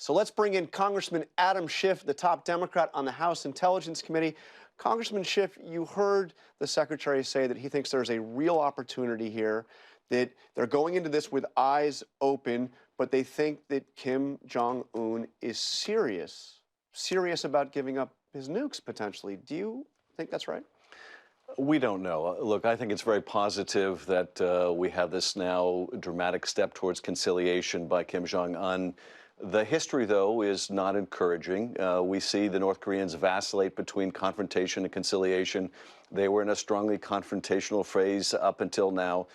So let's bring in Congressman Adam Schiff, the top Democrat on the House Intelligence Committee. Congressman Schiff, you heard the Secretary say that he thinks there's a real opportunity here, that they're going into this with eyes open, but they think that Kim Jong-un is serious about giving up his nukes, potentially. Do you think that's right? We don't know. Look, I think it's very positive that we have this now dramatic step towards conciliation by Kim Jong-un. The history, though, is not encouraging. We see the North Koreans vacillate between confrontation and conciliation. They were in a strongly confrontational phase up until now.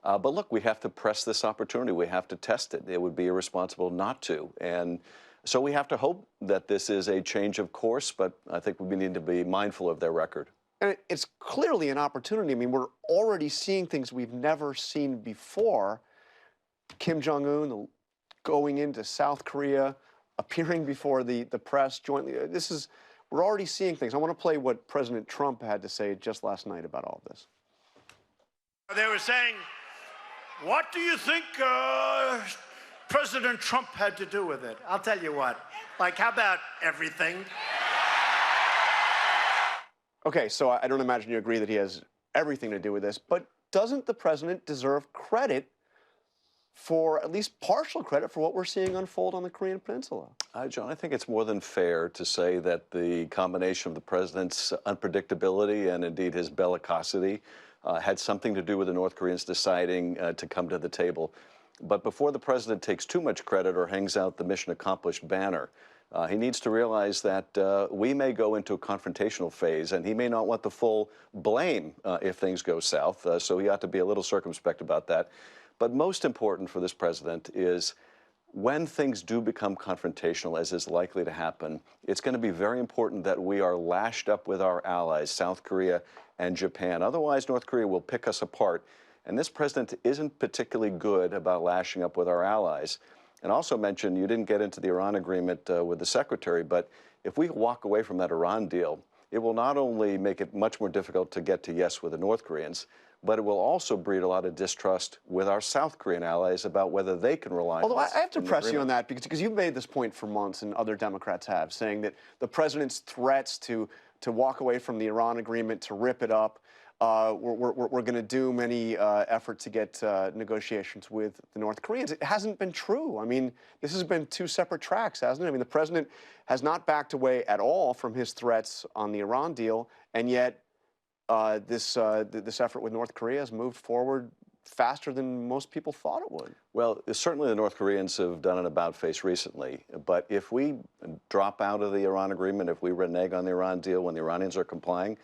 But look, we have to press this opportunity. We have to test it. It would be irresponsible not to. And so we have to hope that this is a change of course, but I think we need to be mindful of their record. And it's clearly an opportunity. I mean, we're already seeing things we've never seen before. Kim Jong-un going into South Korea, appearing before the press jointly. We're already seeing things. I want to play what President Trump had to say just last night about all of this. They were saying, what do you think President Trump had to do with it? I'll tell you what. Like, how about everything? Okay, so I don't imagine you agree that he has everything to do with this, but doesn't the president deserve credit for, at least partial credit, for what we're seeing unfold on the Korean Peninsula? John, I think it's more than fair to say that the combination of the president's unpredictability and indeed his bellicosity had something to do with the North Koreans deciding to come to the table. But before the president takes too much credit or hangs out the mission accomplished banner, he needs to realize that we may go into a confrontational phase, and he may not want the full blame if things go south, so he ought to be a little circumspect about that. But most important for this president is when things do become confrontational, as is likely to happen, it's going to be very important that we are lashed up with our allies, South Korea and Japan. Otherwise, North Korea will pick us apart. And this president isn't particularly good about lashing up with our allies. And also mention, you didn't get into the Iran agreement with the secretary, but if we walk away from that Iran deal, it will not only make it much more difficult to get to yes with the North Koreans, but it will also breed a lot of distrust with our South Korean allies about whether they can rely on us. Although I have to press you on that, because you've made this point for months, and other Democrats have, saying that the president's threats to walk away from the Iran agreement, to rip it up, we're going to doom any effort to get negotiations with the North Koreans. It hasn't been true. I mean, this has been two separate tracks, hasn't it? I mean, the president has not backed away at all from his threats on the Iran deal, and yet this effort with North Korea has moved forward faster than most people thought it would. Well, certainly the North Koreans have done an about-face recently, but if we drop out of the Iran agreement, if we renege on the Iran deal when the Iranians are complying,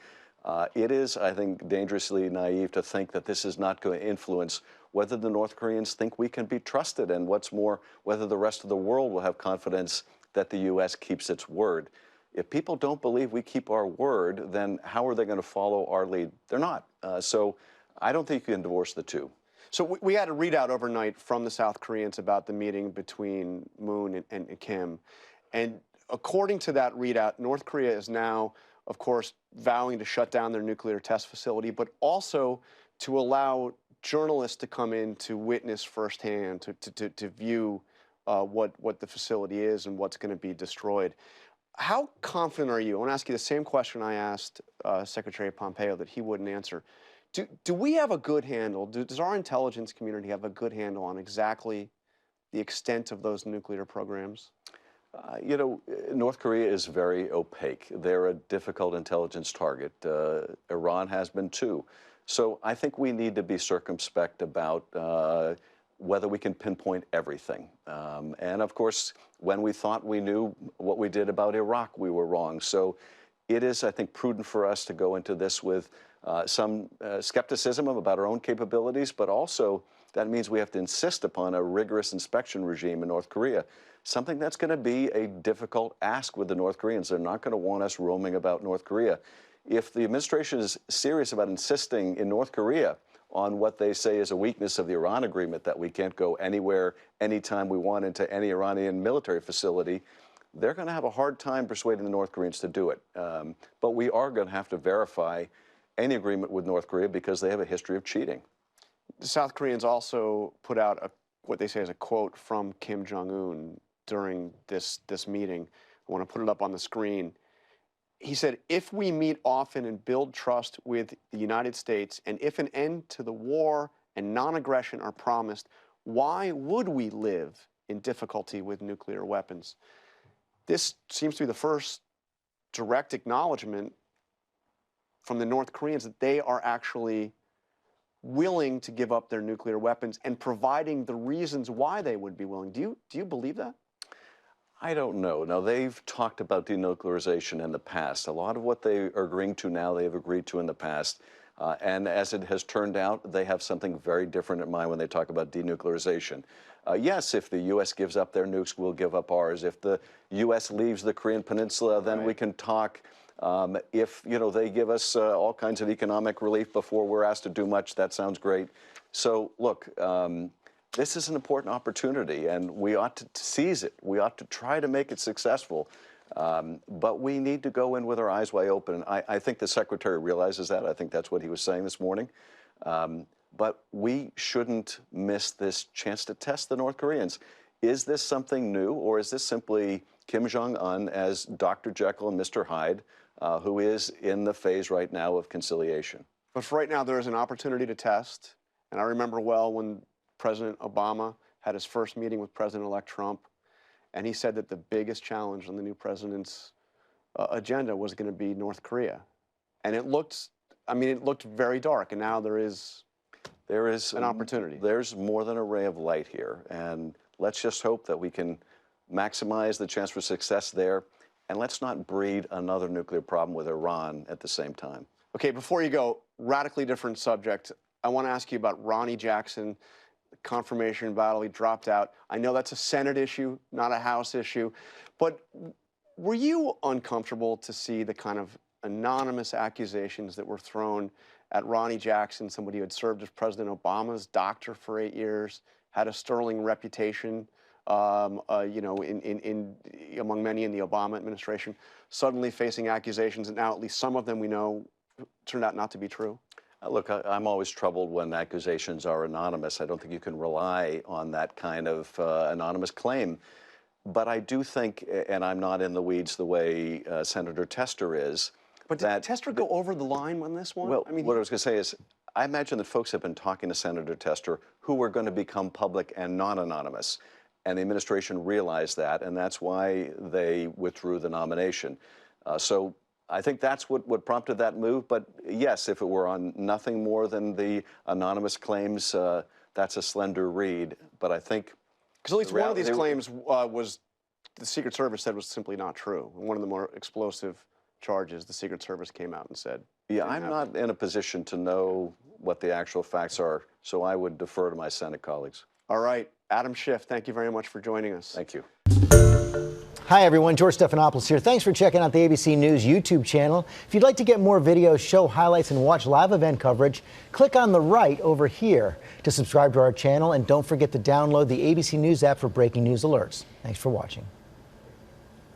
it is, I think, dangerously naive to think that this is not going to influence whether the North Koreans think we can be trusted, and what's more, whether the rest of the world will have confidence that the U.S. keeps its word. If people don't believe we keep our word, then how are they going to follow our lead? They're not. So I don't think you can divorce the two. So we had a readout overnight from the South Koreans about the meeting between Moon and Kim. And according to that readout, North Korea is now, of course, vowing to shut down their nuclear test facility, but also to allow journalists to come in to witness firsthand, to view what the facility is and what's going to be destroyed. How confident are you? I want to ask you the same question I asked Secretary Pompeo that he wouldn't answer. Do we have a good handle, does our intelligence community have a good handle on exactly the extent of those nuclear programs? You know, North Korea is very opaque. They're a difficult intelligence target. Iran has been too. So I think we need to be circumspect about whether we can pinpoint everything. And of course, when we thought we knew what we did about Iraq, we were wrong. So it is, I think, prudent for us to go into this with some skepticism about our own capabilities, but also that means we have to insist upon a rigorous inspection regime in North Korea, something that's going to be a difficult ask with the North Koreans. They're not going to want us roaming about North Korea. If the administration is serious about insisting in North Korea on what they say is a weakness of the Iran agreement, that we can't go anywhere, anytime we want into any Iranian military facility, they're going to have a hard time persuading the North Koreans to do it. But we are going to have to verify any agreement with North Korea because they have a history of cheating. The South Koreans also put out what they say is a quote from Kim Jong-un during this meeting. I want to put it up on the screen. He said, if we meet often and build trust with the United States, and if an end to the war and non-aggression are promised, why would we live in difficulty with nuclear weapons? This seems to be the first direct acknowledgement from the North Koreans that they are actually willing to give up their nuclear weapons and providing the reasons why they would be willing. Do you believe that? I don't know. Now, they've talked about denuclearization in the past. A lot of what they are agreeing to now, they've agreed to in the past. And as it has turned out, they have something very different in mind when they talk about denuclearization. Yes, if the U.S. gives up their nukes, we'll give up ours. If the U.S. leaves the Korean Peninsula, then we can talk. If, they give us all kinds of economic relief before we're asked to do much, that sounds great. So, look, this is an important opportunity, and we ought to seize it. We ought to try to make it successful. But we need to go in with our eyes wide open. And I think the Secretary realizes that. I think that's what he was saying this morning. But we shouldn't miss this chance to test the North Koreans. Is this something new, or is this simply Kim Jong-un as Dr. Jekyll and Mr. Hyde, who is in the phase right now of conciliation? But for right now, there is an opportunity to test. And I remember well when President Obama had his first meeting with President-elect Trump, and he said that the biggest challenge on the new president's agenda was going to be North Korea. And it looked very dark, and now there is an opportunity. There's more than a ray of light here, and let's just hope that we can maximize the chance for success there, and let's not breed another nuclear problem with Iran at the same time. Okay, before you go, radically different subject. I want to ask you about Ronnie Jackson, the confirmation battle. He dropped out. I know that's a Senate issue, not a House issue, but were you uncomfortable to see the kind of anonymous accusations that were thrown at Ronnie Jackson, somebody who had served as President Obama's doctor for 8 years, had a sterling reputation, among many in the Obama administration, suddenly facing accusations, and now at least some of them we know turned out not to be true? Look, I'm always troubled when accusations are anonymous. I don't think you can rely on that kind of anonymous claim. But I do think, and I'm not in the weeds the way Senator Tester is. But did Tester go over the line on this one? Well, what I was going to say is, I imagine that folks have been talking to Senator Tester who were going to become public and non-anonymous. And the administration realized that, and that's why they withdrew the nomination. So I think that's what prompted that move. But yes, if it were on nothing more than the anonymous claims, that's a slender reed. But I think... Because at least one of these claims was, the Secret Service said was simply not true. One of the more explosive charges, the Secret Service came out and said. Yeah, I'm not in a position to know what the actual facts are, so I would defer to my Senate colleagues. All right. Adam Schiff, thank you very much for joining us. Thank you. Hi, everyone. George Stephanopoulos here. Thanks for checking out the ABC News YouTube channel. If you'd like to get more videos, show highlights, and watch live event coverage, click on the right over here to subscribe to our channel. And don't forget to download the ABC News app for breaking news alerts. Thanks for watching.